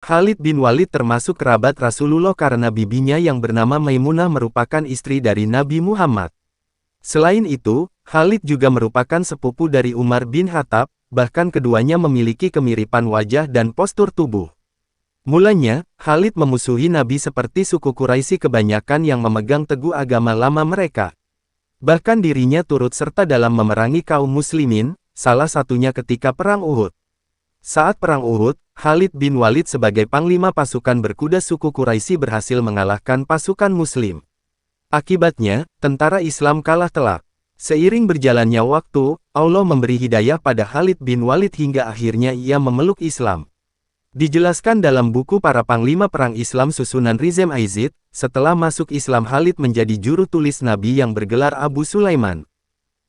Khalid bin Walid termasuk kerabat Rasulullah karena bibinya yang bernama Maimunah merupakan istri dari Nabi Muhammad. Selain itu, Khalid juga merupakan sepupu dari Umar bin Khattab, bahkan keduanya memiliki kemiripan wajah dan postur tubuh. Mulanya, Khalid memusuhi Nabi seperti suku Quraisy kebanyakan yang memegang teguh agama lama mereka. Bahkan dirinya turut serta dalam memerangi kaum muslimin, salah satunya ketika Perang Uhud. Saat Perang Uhud, Khalid bin Walid sebagai panglima pasukan berkuda suku Quraisy berhasil mengalahkan pasukan muslim. Akibatnya, tentara Islam kalah telak. Seiring berjalannya waktu, Allah memberi hidayah pada Khalid bin Walid hingga akhirnya ia memeluk Islam. Dijelaskan dalam buku Para Panglima Perang Islam susunan Rizem Aizid, setelah masuk Islam Khalid menjadi juru tulis Nabi yang bergelar Abu Sulaiman.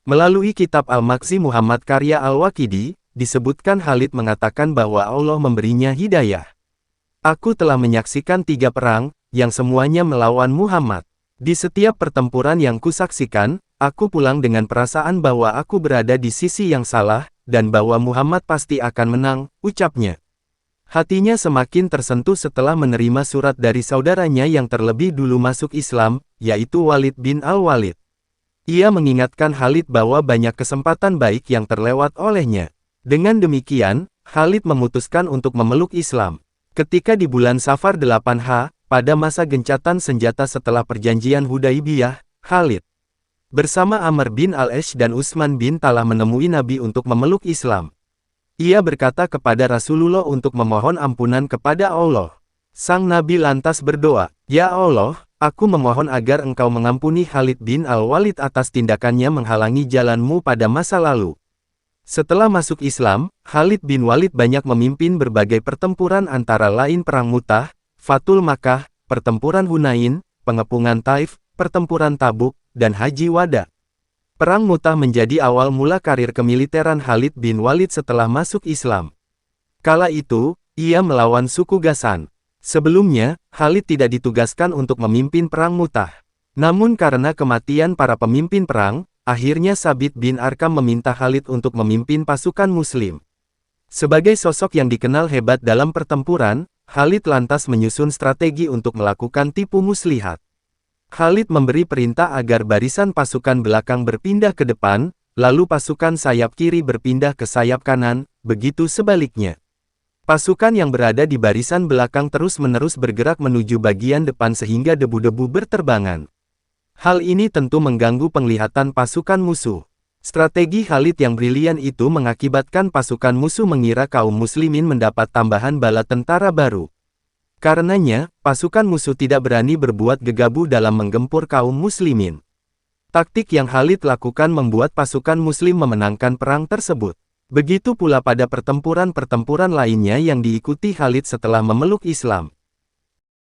Melalui kitab Al-Maghzi Muhammad karya Al-Waqidi, disebutkan Khalid mengatakan bahwa Allah memberinya hidayah. Aku telah menyaksikan 3 perang, yang semuanya melawan Muhammad. Di setiap pertempuran yang kusaksikan, aku pulang dengan perasaan bahwa aku berada di sisi yang salah, dan bahwa Muhammad pasti akan menang, ucapnya. Hatinya semakin tersentuh setelah menerima surat dari saudaranya yang terlebih dulu masuk Islam, yaitu Walid bin Al-Walid. Ia mengingatkan Khalid bahwa banyak kesempatan baik yang terlewat olehnya. Dengan demikian, Khalid memutuskan untuk memeluk Islam. Ketika di bulan Safar 8H, pada masa gencatan senjata setelah perjanjian Hudaibiyah, Khalid bersama Amr bin Al-Ash dan Utsman bin Talha menemui Nabi untuk memeluk Islam. Ia berkata kepada Rasulullah untuk memohon ampunan kepada Allah. Sang Nabi lantas berdoa, "Ya Allah, aku memohon agar engkau mengampuni Khalid bin Al-Walid atas tindakannya menghalangi jalanmu pada masa lalu." Setelah masuk Islam, Khalid bin Walid banyak memimpin berbagai pertempuran antara lain Perang Mu'tah, Fathul Makkah, Pertempuran Hunain, Pengepungan Taif, Pertempuran Tabuk, dan Haji Wada. Perang Mu'tah menjadi awal mula karir kemiliteran Khalid bin Walid setelah masuk Islam. Kala itu, ia melawan suku Ghassan. Sebelumnya, Khalid tidak ditugaskan untuk memimpin Perang Mu'tah. Namun karena kematian para pemimpin perang, akhirnya Sabit bin Arkam meminta Khalid untuk memimpin pasukan muslim. Sebagai sosok yang dikenal hebat dalam pertempuran, Khalid lantas menyusun strategi untuk melakukan tipu muslihat. Khalid memberi perintah agar barisan pasukan belakang berpindah ke depan, lalu pasukan sayap kiri berpindah ke sayap kanan, begitu sebaliknya. Pasukan yang berada di barisan belakang terus-menerus bergerak menuju bagian depan sehingga debu-debu berterbangan. Hal ini tentu mengganggu penglihatan pasukan musuh. Strategi Khalid yang brilian itu mengakibatkan pasukan musuh mengira kaum muslimin mendapat tambahan bala tentara baru. Karenanya, pasukan musuh tidak berani berbuat gegabah dalam menggempur kaum muslimin. Taktik yang Khalid lakukan membuat pasukan muslim memenangkan perang tersebut. Begitu pula pada pertempuran-pertempuran lainnya yang diikuti Khalid setelah memeluk Islam.